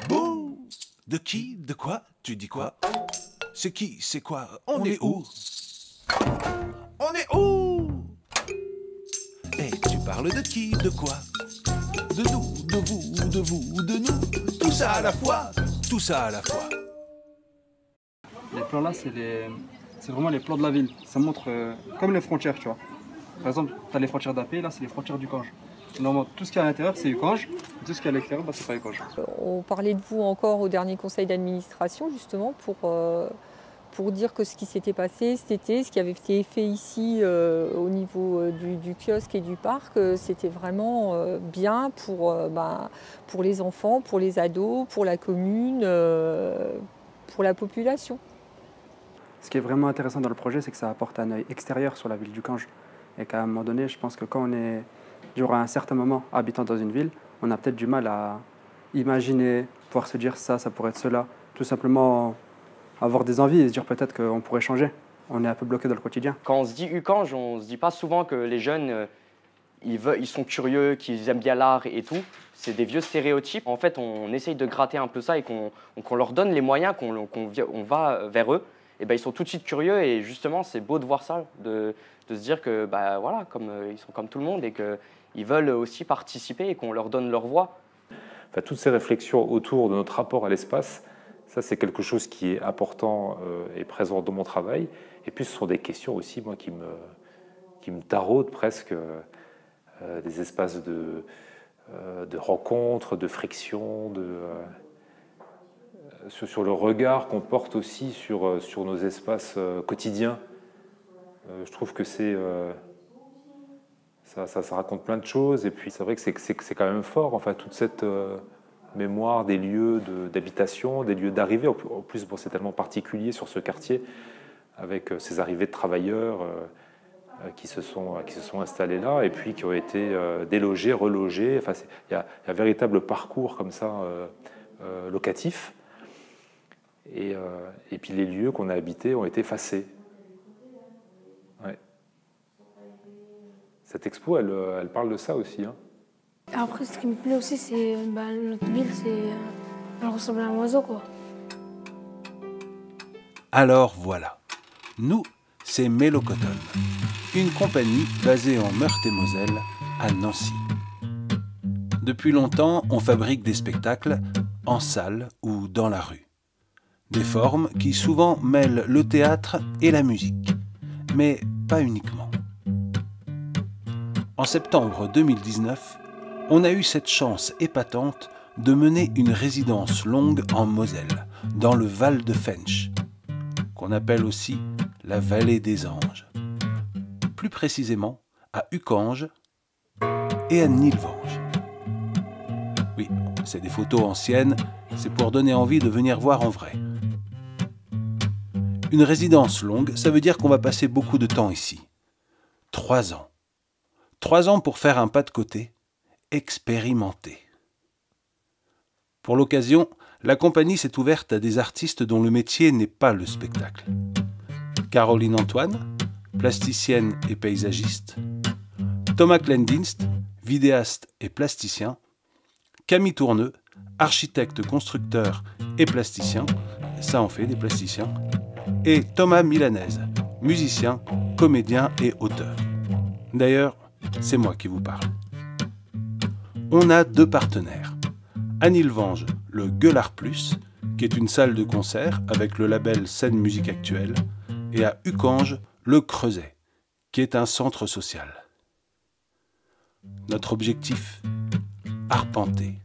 Bouh! De qui? De quoi? Tu dis quoi? C'est qui? C'est quoi? On est où? On est où? Et tu parles de qui? De quoi? De nous, de vous, de vous, de nous. Tout ça à la fois. Tout ça à la fois. Les plans là, c'est vraiment les plans de la ville. Ça montre comme les frontières, tu vois. Par exemple, tu as les frontières d'AP, là c'est les frontières d'Ukange. Normalement, tout ce qui est à l'intérieur, c'est Ukange. Tout ce qui est à l'extérieur, c'est pas Ukange. On parlait de vous encore au dernier conseil d'administration, justement, pour dire que ce qui s'était passé cet été, ce qui avait été fait ici au niveau du kiosque et du parc, c'était vraiment bien pour les enfants, pour les ados, pour la commune, pour la population. Ce qui est vraiment intéressant dans le projet, c'est que ça apporte un œil extérieur sur la ville d'Ukange. Et qu'à un moment donné, je pense que quand on est, durant un certain moment, habitant dans une ville, on a peut-être du mal à imaginer, pouvoir se dire ça pourrait être cela. Tout simplement avoir des envies et se dire peut-être qu'on pourrait changer. On est un peu bloqué dans le quotidien. Quand on se dit Ukange, on ne se dit pas souvent que les jeunes, ils sont curieux, qu'ils aiment bien l'art et tout. C'est des vieux stéréotypes. En fait, on essaye de gratter un peu ça et qu'on leur donne les moyens, qu'on va vers eux. Et ben, ils sont tout de suite curieux et justement, c'est beau de voir ça, de se dire que voilà, ils sont comme tout le monde et qu'ils veulent aussi participer et qu'on leur donne leur voix. Enfin, toutes ces réflexions autour de notre rapport à l'espace, ça c'est quelque chose qui est important et présent dans mon travail. Et puis ce sont des questions aussi, moi, qui me taraudent presque, des espaces de rencontres, de friction, sur le regard qu'on porte aussi sur nos espaces quotidiens. Je trouve que ça raconte plein de choses, et puis c'est vrai que c'est quand même fort, enfin, toute cette mémoire des lieux d'habitation, des lieux d'arrivée. En plus, bon, c'est tellement particulier sur ce quartier, avec ces arrivées de travailleurs qui se sont installés là, et puis qui ont été délogés, relogés. Enfin, il y a un véritable parcours comme ça, locatif. Et puis les lieux qu'on a habités ont été effacés. Ouais. Cette expo, elle parle de ça aussi. Hein. Après, ce qui me plaît aussi, c'est notre ville, elle ressemble à un oiseau, quoi. Alors voilà. Nous, c'est Mélocoton, une compagnie basée en Meurthe-et-Moselle, à Nancy. Depuis longtemps, on fabrique des spectacles en salle ou dans la rue. Des formes qui souvent mêlent le théâtre et la musique, mais pas uniquement. En septembre 2019, on a eu cette chance épatante de mener une résidence longue en Moselle, dans le Val de Fensch, qu'on appelle aussi la vallée des anges. Plus précisément à Ukange et à Nilvange. Oui, c'est des photos anciennes, c'est pour donner envie de venir voir en vrai. Une résidence longue, ça veut dire qu'on va passer beaucoup de temps ici. 3 ans. 3 ans pour faire un pas de côté, expérimenter. Pour l'occasion, la compagnie s'est ouverte à des artistes dont le métier n'est pas le spectacle. Caroline Antoine, plasticienne et paysagiste. Thomas Kleindienst, vidéaste et plasticien. Camille Tourneux, architecte, constructeur et plasticien. Ça en fait des plasticiens. Et Thomas Milanese, musicien, comédien et auteur. D'ailleurs, c'est moi qui vous parle. On a 2 partenaires. À Nilvange, le Gueulard Plus, qui est une salle de concert avec le label Scène Musique Actuelle, et à Ukange, le Creuset, qui est un centre social. Notre objectif ? Arpenter,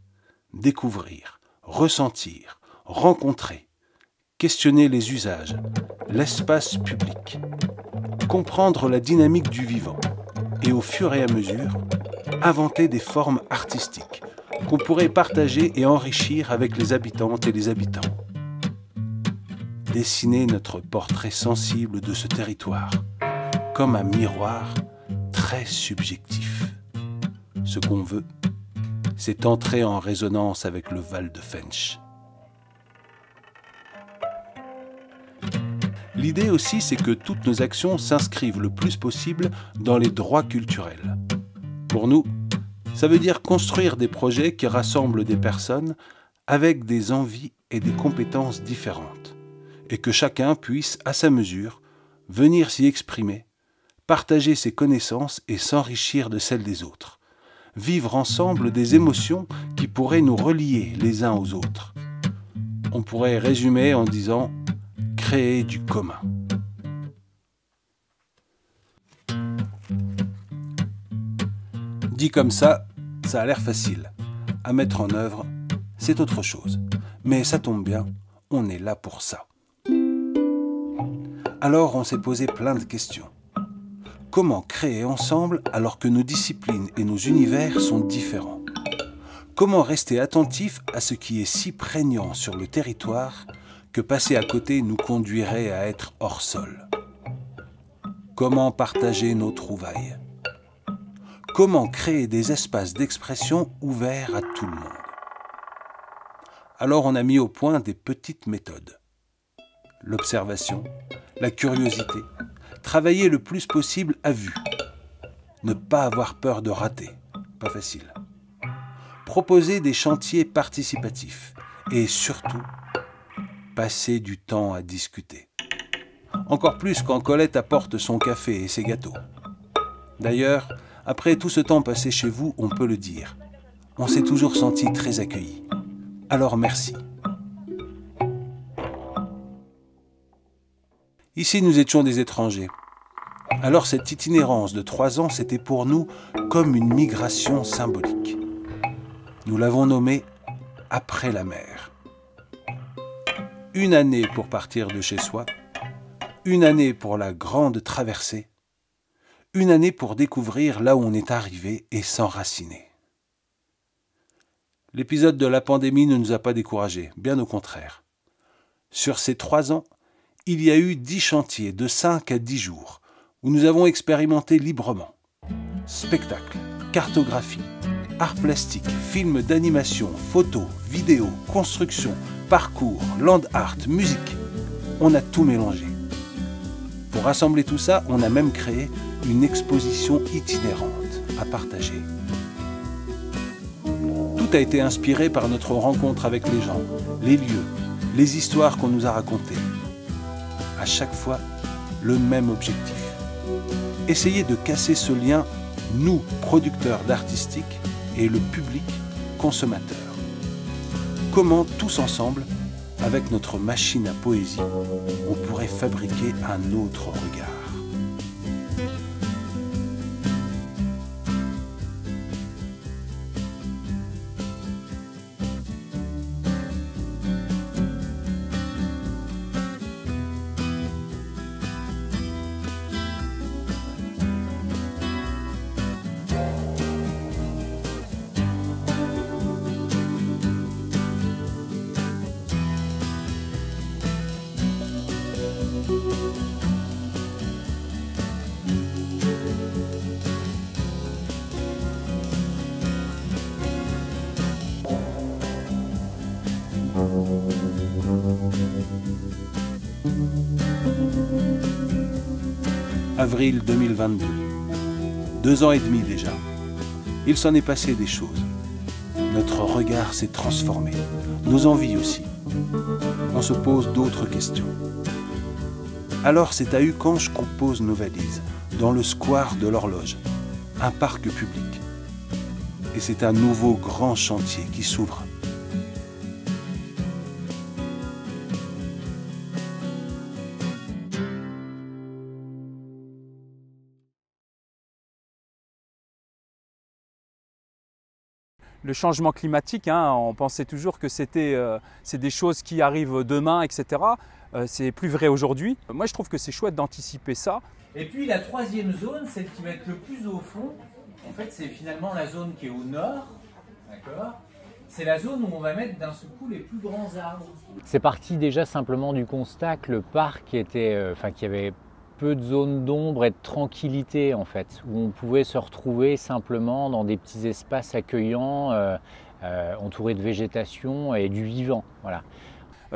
découvrir, ressentir, rencontrer, questionner les usages, l'espace public, comprendre la dynamique du vivant et au fur et à mesure, inventer des formes artistiques qu'on pourrait partager et enrichir avec les habitantes et les habitants. Dessiner notre portrait sensible de ce territoire, comme un miroir très subjectif. Ce qu'on veut, c'est entrer en résonance avec le Val de Fensch. L'idée aussi, c'est que toutes nos actions s'inscrivent le plus possible dans les droits culturels. Pour nous, ça veut dire construire des projets qui rassemblent des personnes avec des envies et des compétences différentes, et que chacun puisse, à sa mesure, venir s'y exprimer, partager ses connaissances et s'enrichir de celles des autres, vivre ensemble des émotions qui pourraient nous relier les uns aux autres. On pourrait résumer en disant « créer du commun ». Dit comme ça a l'air facile. À mettre en œuvre, c'est autre chose. Mais ça tombe bien, on est là pour ça. Alors on s'est posé plein de questions. Comment créer ensemble alors que nos disciplines et nos univers sont différents? Comment rester attentif à ce qui est si prégnant sur le territoire que passer à côté nous conduirait à être hors sol? Comment partager nos trouvailles? Comment créer des espaces d'expression ouverts à tout le monde? Alors on a mis au point des petites méthodes. L'observation, la curiosité, travailler le plus possible à vue, ne pas avoir peur de rater, pas facile. Proposer des chantiers participatifs et surtout, passer du temps à discuter. Encore plus quand Colette apporte son café et ses gâteaux. D'ailleurs, après tout ce temps passé chez vous, on peut le dire, on s'est toujours senti très accueillis. Alors merci. Ici, nous étions des étrangers. Alors cette itinérance de 3 ans, c'était pour nous comme une migration symbolique. Nous l'avons nommée « Après la mer ». 1 année pour partir de chez soi, 1 année pour la grande traversée, 1 année pour découvrir là où on est arrivé et s'enraciner. L'épisode de la pandémie ne nous a pas découragés, bien au contraire. Sur ces 3 ans, il y a eu 10 chantiers de 5 à 10 jours où nous avons expérimenté librement. Spectacles, cartographie, arts plastiques, films d'animation, photos, vidéos, construction, parcours, land art, musique. On a tout mélangé. Pour rassembler tout ça, on a même créé une exposition itinérante à partager. Tout a été inspiré par notre rencontre avec les gens, les lieux, les histoires qu'on nous a racontées. À chaque fois, le même objectif. Essayer de casser ce lien, nous, producteurs d'artistique, et le public, consommateur. Comment, tous ensemble, avec notre machine à poésie, on pourrait fabriquer un autre regard. Avril 2022. 2 ans et demi déjà. Il s'en est passé des choses. Notre regard s'est transformé. Nos envies aussi. On se pose d'autres questions. Alors c'est à Uckange qu'on pose nos valises, dans le square de l'Horloge, un parc public. Et c'est un nouveau grand chantier qui s'ouvre. Le changement climatique, on pensait toujours que c'est des choses qui arrivent demain, etc. C'est plus vrai aujourd'hui. Moi, je trouve que c'est chouette d'anticiper ça. Et puis la 3e zone, celle qui va être le plus au fond, en fait, c'est finalement la zone qui est au nord, d'accord ? C'est la zone où on va mettre d'un seul coup les plus grands arbres. C'est parti déjà simplement du constat que le parc était, qu'il y avait peu de zones d'ombre et de tranquillité en fait, où on pouvait se retrouver simplement dans des petits espaces accueillants, entourés de végétation et du vivant. Voilà.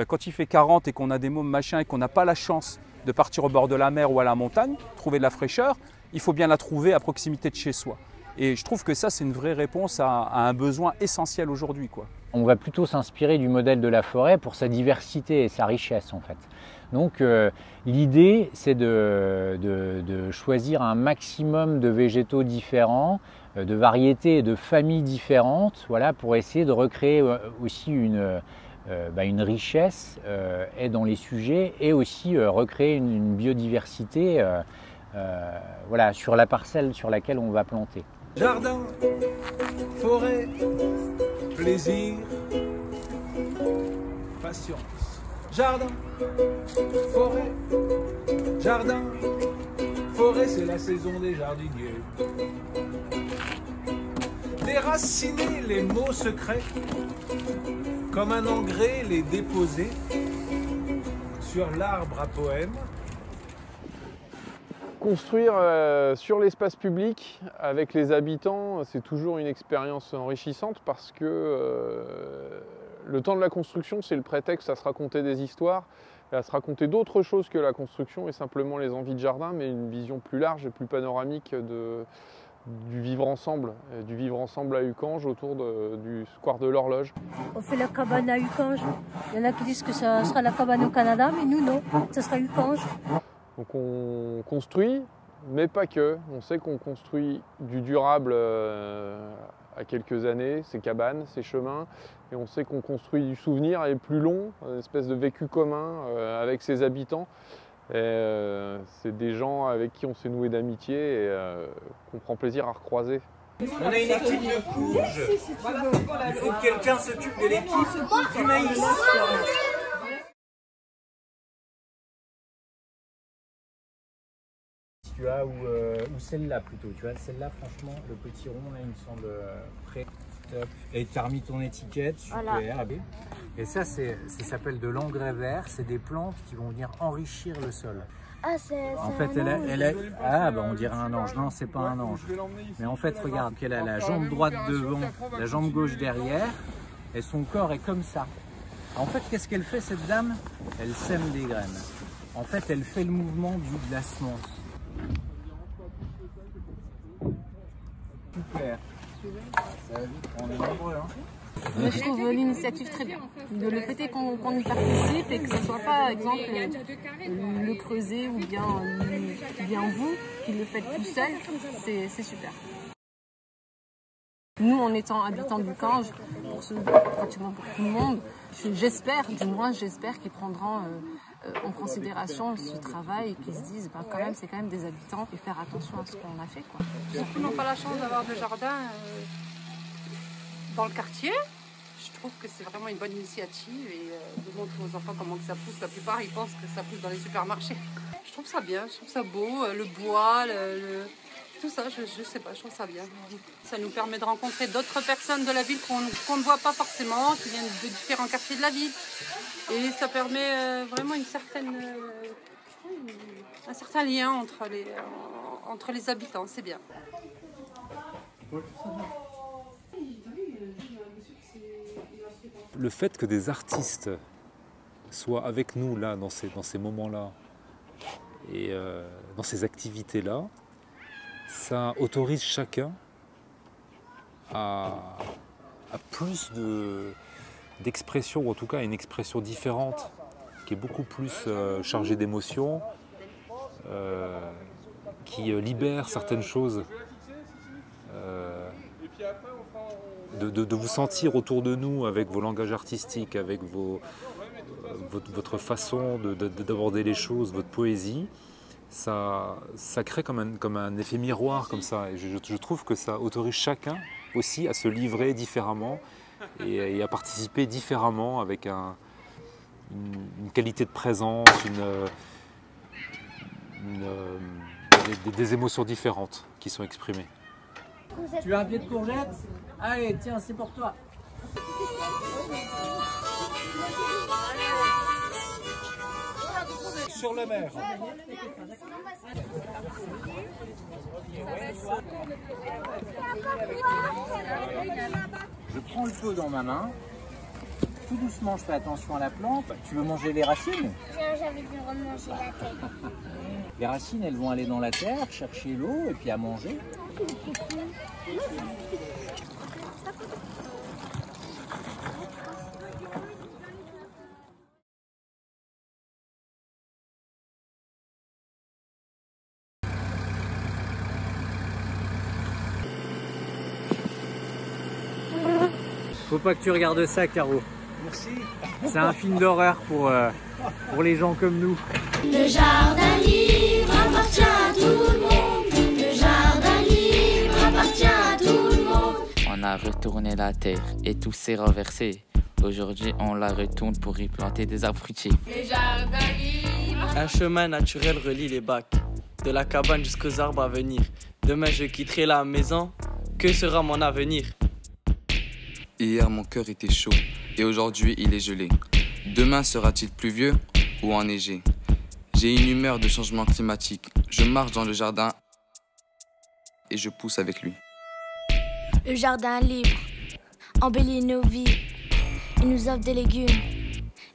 Quand il fait 40 et qu'on a des mômes machin et qu'on n'a pas la chance de partir au bord de la mer ou à la montagne, trouver de la fraîcheur, il faut bien la trouver à proximité de chez soi. Et je trouve que ça, c'est une vraie réponse à un besoin essentiel aujourd'hui, quoi. On va plutôt s'inspirer du modèle de la forêt pour sa diversité et sa richesse en fait. Donc l'idée c'est de choisir un maximum de végétaux différents, de variétés et de familles différentes, voilà, pour essayer de recréer aussi une richesse et dans les sujets et aussi recréer une biodiversité voilà, sur la parcelle sur laquelle on va planter. Jardin, forêt, plaisir, patience. Jardin, forêt, c'est la saison des jardiniers. Déraciner les mots secrets, comme un engrais les déposer sur l'arbre à poème. Construire sur l'espace public avec les habitants, c'est toujours une expérience enrichissante parce que le temps de la construction, c'est le prétexte à se raconter des histoires, et à se raconter d'autres choses que la construction et simplement les envies de jardin, mais une vision plus large et plus panoramique du vivre ensemble à Ucange autour du square de l'Horloge. On fait la cabane à Ucange. Il y en a qui disent que ça sera la cabane au Canada, mais nous non, ça sera Ucange. Donc on construit, mais pas que. On sait qu'on construit du durable à quelques années, ces cabanes, ces chemins, et on sait qu'on construit du souvenir et plus long, une espèce de vécu commun avec ses habitants. C'est des gens avec qui on s'est noué d'amitié et qu'on prend plaisir à recroiser. On a une équipe de courge. Il faut que quelqu'un s'occupe de l'équipe du maïs. Tu as ou celle-là plutôt, tu vois, celle-là franchement, le petit rond là il me semble prêt. Top. Et tu as remis ton étiquette, super. Voilà. Et ça s'appelle de l'engrais vert, c'est des plantes qui vont venir enrichir le sol. Ah, c'est en fait, elle est... Ah, bah on dirait un ange. Non, c'est pas un ange. Mais en fait, regarde qu'elle a la jambe droite devant, la jambe gauche derrière, et son corps est comme ça. En fait, qu'est-ce qu'elle fait cette dame? Elle sème des graines. En fait, elle fait le mouvement de la semence. Super. On est nombreux, hein. Mais je trouve l'initiative très bien. Le fait est qu'on y participe et que ce ne soit pas, par exemple, le creuser ou bien vous qui le faites tout seul, c'est super. Nous, en étant habitants d'Ucange, pratiquement pour tout le monde, j'espère qu'ils prendront en considération ce travail et qu'ils se disent quand même, c'est quand même des habitants et faire attention à ce qu'on a fait, quoi. Ceux qui n'ont pas la chance d'avoir de jardin dans le quartier, je trouve que c'est vraiment une bonne initiative et de montrer aux enfants comment que ça pousse. La plupart ils pensent que ça pousse dans les supermarchés. Je trouve ça bien, je trouve ça beau, le bois, tout ça, je sais pas, je trouve ça bien. Ça nous permet de rencontrer d'autres personnes de la ville qu'on ne voit pas forcément, qui viennent de différents quartiers de la ville. Et ça permet vraiment un certain lien entre les habitants, c'est bien. Le fait que des artistes soient avec nous là, dans ces moments-là, et dans ces activités-là, ça autorise chacun à plus d'expression, ou en tout cas une expression différente, qui est beaucoup plus chargée d'émotions, qui libère certaines choses. De vous sentir autour de nous avec vos langages artistiques, avec votre façon d'aborder les choses, votre poésie, ça crée comme un effet miroir comme ça. Et je trouve que ça autorise chacun aussi à se livrer différemment et à participer différemment avec une qualité de présence, des émotions différentes qui sont exprimées. Tu as un pied de courgette? Allez, tiens, c'est pour toi. Sur la mer. Je prends le pot dans ma main. Tout doucement, je fais attention à la plante. Tu veux manger les racines? J'avais dû manger la terre. Les racines, elles vont aller dans la terre, chercher l'eau et puis à manger. Faut pas que tu regardes ça, Caro. Merci. C'est un film d'horreur pour les gens comme nous. Le jardin libre appartient à tout le monde. Le jardin libre appartient à tout le monde. On a retourné la terre et tout s'est renversé. Aujourd'hui, on la retourne pour y planter des arbres fruitiers. Le jardin libre. Un chemin naturel relie les bacs, de la cabane jusqu'aux arbres à venir. Demain, je quitterai la maison. Que sera mon avenir? Hier, mon cœur était chaud et aujourd'hui, il est gelé. Demain, sera-t-il pluvieux ou enneigé? J'ai une humeur de changement climatique. Je marche dans le jardin et je pousse avec lui. Le jardin libre embellit nos vies. Il nous offre des légumes,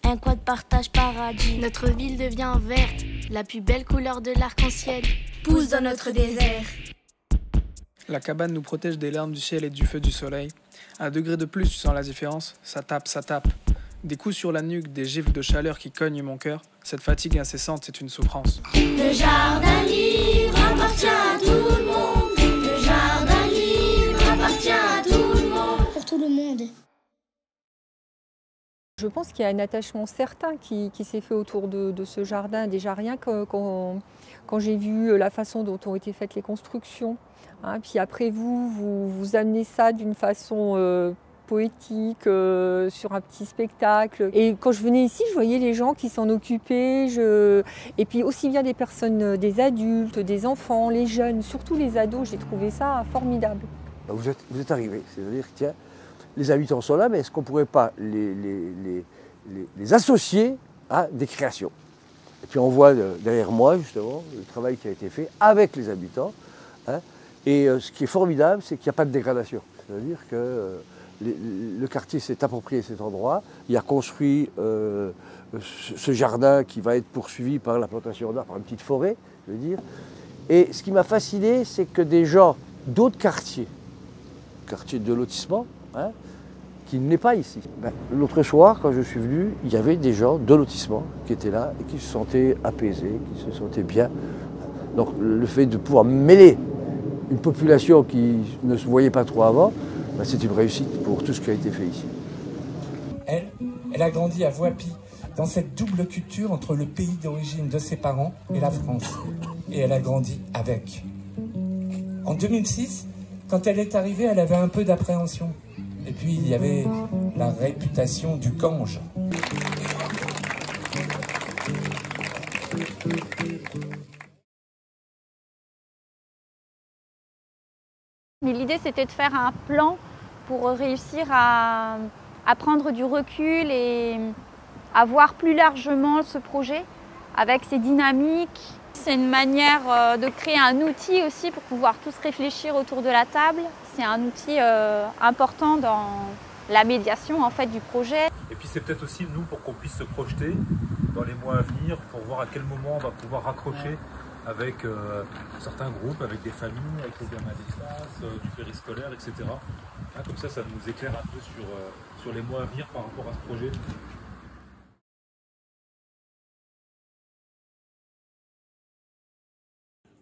un coin de partage paradis. Notre ville devient verte, la plus belle couleur de l'arc-en-ciel pousse dans notre désert. La cabane nous protège des larmes du ciel et du feu du soleil. Un degré de plus, tu sens la différence. Ça tape, ça tape. Des coups sur la nuque, des gifles de chaleur qui cognent mon cœur. Cette fatigue incessante, c'est une souffrance. Le jardin libre appartient à tout le monde. Le jardin libre appartient à tout le monde. Pour tout le monde. Je pense qu'il y a un attachement certain qui s'est fait autour de ce jardin. Déjà rien que quand j'ai vu la façon dont ont été faites les constructions. Hein, puis après vous amenez ça d'une façon poétique, sur un petit spectacle. Et quand je venais ici, je voyais les gens qui s'en occupaient. Et puis aussi bien des personnes, des adultes, des enfants, les jeunes, surtout les ados, j'ai trouvé ça formidable. Vous êtes arrivés, c'est-à-dire que tiens, les habitants sont là, mais est-ce qu'on ne pourrait pas les associer à des créations? Et puis on voit derrière moi, justement, le travail qui a été fait avec les habitants. Hein, et ce qui est formidable, c'est qu'il n'y a pas de dégradation. C'est-à-dire que le quartier s'est approprié cet endroit, il a construit ce jardin qui va être poursuivi par la plantation d'arbres, par une petite forêt, je veux dire. Et ce qui m'a fasciné, c'est que des gens d'autres quartiers de lotissement, hein, qui n'est pas ici. L'autre soir, quand je suis venu, il y avait des gens de lotissement qui étaient là et qui se sentaient apaisés, qui se sentaient bien. Donc le fait de pouvoir mêler une population qui ne se voyait pas trop avant, c'est une réussite pour tout ce qui a été fait ici. Elle a grandi à Voipy, dans cette double culture entre le pays d'origine de ses parents et la France. Et elle a grandi avec. En 2006, quand elle est arrivée, elle avait un peu d'appréhension. Et puis, il y avait la réputation du Gange. Mais l'idée, c'était de faire un plan pour réussir à prendre du recul et à voir plus largement ce projet avec ses dynamiques. C'est une manière de créer un outil aussi pour pouvoir tous réfléchir autour de la table. C'est un outil important dans la médiation en fait, du projet. Et puis c'est peut-être aussi nous pour qu'on puisse se projeter dans les mois à venir pour voir à quel moment on va pouvoir raccrocher avec certains groupes, avec des familles, avec les gamins d'espace, du périscolaire, etc. Hein, comme ça nous éclaire un peu sur les mois à venir par rapport à ce projet.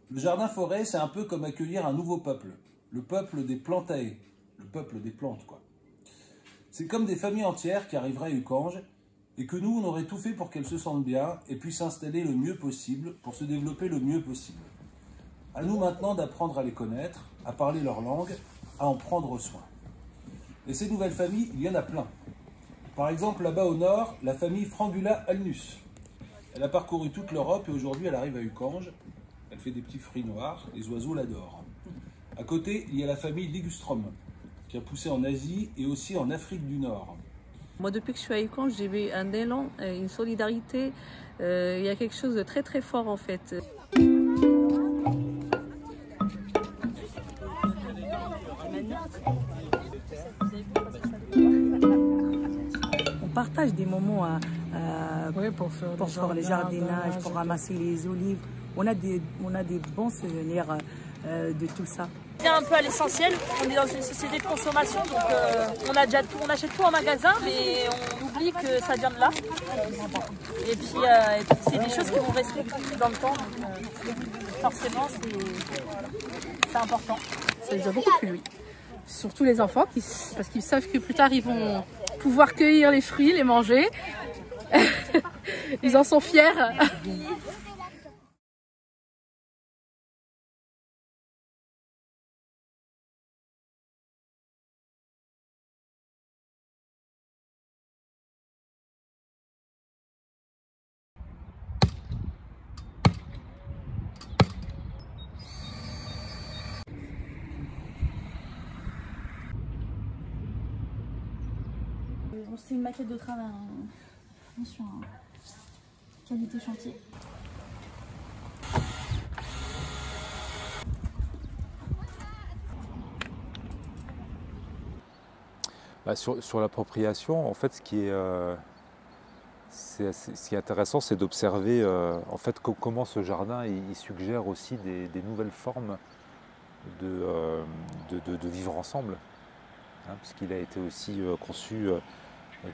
Le jardin-forêt, c'est un peu comme accueillir un nouveau peuple. Le peuple des plantae, le peuple des plantes, quoi. C'est comme des familles entières qui arriveraient à Uckange et que nous, on aurait tout fait pour qu'elles se sentent bien et puissent s'installer le mieux possible pour se développer le mieux possible. À nous maintenant d'apprendre à les connaître, à parler leur langue, à en prendre soin. Et ces nouvelles familles, il y en a plein. Par exemple, là-bas au nord, la famille Frangula alnus. Elle a parcouru toute l'Europe et aujourd'hui, elle arrive à Uckange. Elle fait des petits fruits noirs, les oiseaux l'adorent. À côté, il y a la famille Ligustrum, qui a poussé en Asie et aussi en Afrique du Nord. Moi, depuis que je suis à Uckange, j'ai vu un élan, une solidarité. Il y a quelque chose de très très fort en fait. On partage des moments pour faire le jardinage, pour ramasser les olives. On a des bons souvenirs de tout ça. vient un peu à l'essentiel. On est dans une société de consommation, donc on achète tout en magasin, mais on oublie que ça vient de là. Et puis c'est des choses qui vont rester dans le temps. Donc, forcément, c'est important. Ça les a beaucoup plu, oui. Surtout les enfants, parce qu'ils savent que plus tard, ils vont pouvoir cueillir les fruits, les manger. Ils en sont fiers. C'est une maquette de travail, attention, qualité chantier. Sur l'appropriation, en fait, ce qui est intéressant, c'est d'observer en fait, comment ce jardin il suggère aussi des nouvelles formes de vivre ensemble, hein, puisqu'il a été aussi conçu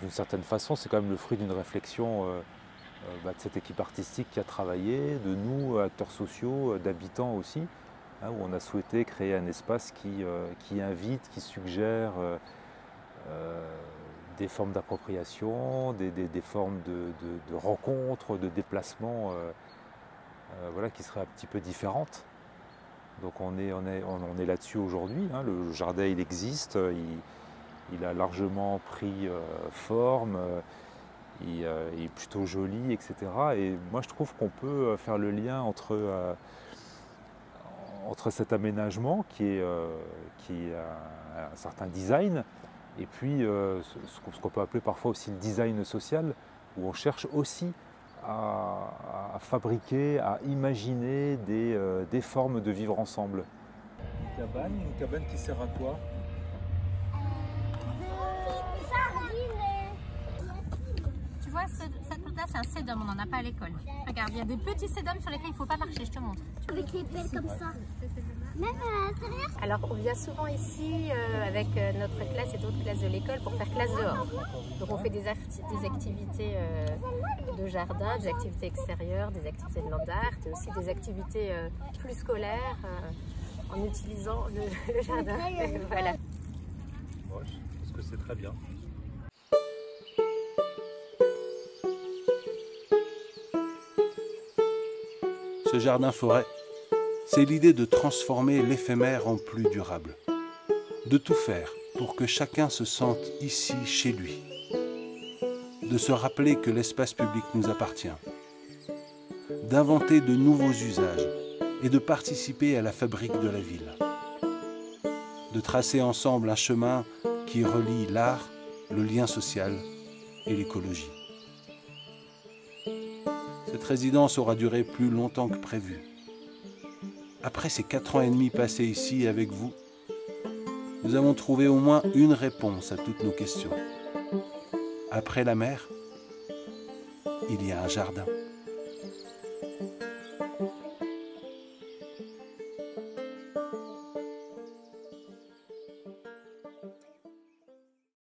d'une certaine façon. C'est quand même le fruit d'une réflexion de cette équipe artistique qui a travaillé, de nous, acteurs sociaux, d'habitants aussi, hein, où on a souhaité créer un espace qui invite, qui suggère des formes d'appropriation, des formes de rencontres, de déplacements voilà, qui seraient un petit peu différentes. Donc on est là-dessus aujourd'hui, hein. Le jardin il existe, il a largement pris forme, il est plutôt joli, etc. Et moi je trouve qu'on peut faire le lien entre cet aménagement qui a un certain design, et puis ce qu'on peut appeler parfois aussi le design social, où on cherche aussi à fabriquer, à imaginer des formes de vivre ensemble. Une cabane qui sert à quoi? Tu vois, cette plante-là, c'est un sédum, on n'en a pas à l'école. Regarde, il y a des petits sédums sur lesquels il ne faut pas marcher, je te montre. Avec les pelles comme ça. Même à l'intérieur. Alors, on vient souvent ici avec notre classe et d'autres classes de l'école pour faire classe dehors. Donc, on fait des activités de jardin, des activités extérieures, des activités de land art, et aussi des activités plus scolaires en utilisant le jardin. Voilà. Moi, je pense que c'est très bien. Ce jardin-forêt, c'est l'idée de transformer l'éphémère en plus durable, de tout faire pour que chacun se sente ici chez lui, de se rappeler que l'espace public nous appartient, d'inventer de nouveaux usages et de participer à la fabrique de la ville, de tracer ensemble un chemin qui relie l'art, le lien social et l'écologie. Cette résidence aura duré plus longtemps que prévu. Après ces 4 ans et demi passés ici avec vous, nous avons trouvé au moins une réponse à toutes nos questions. Après la mer, il y a un jardin.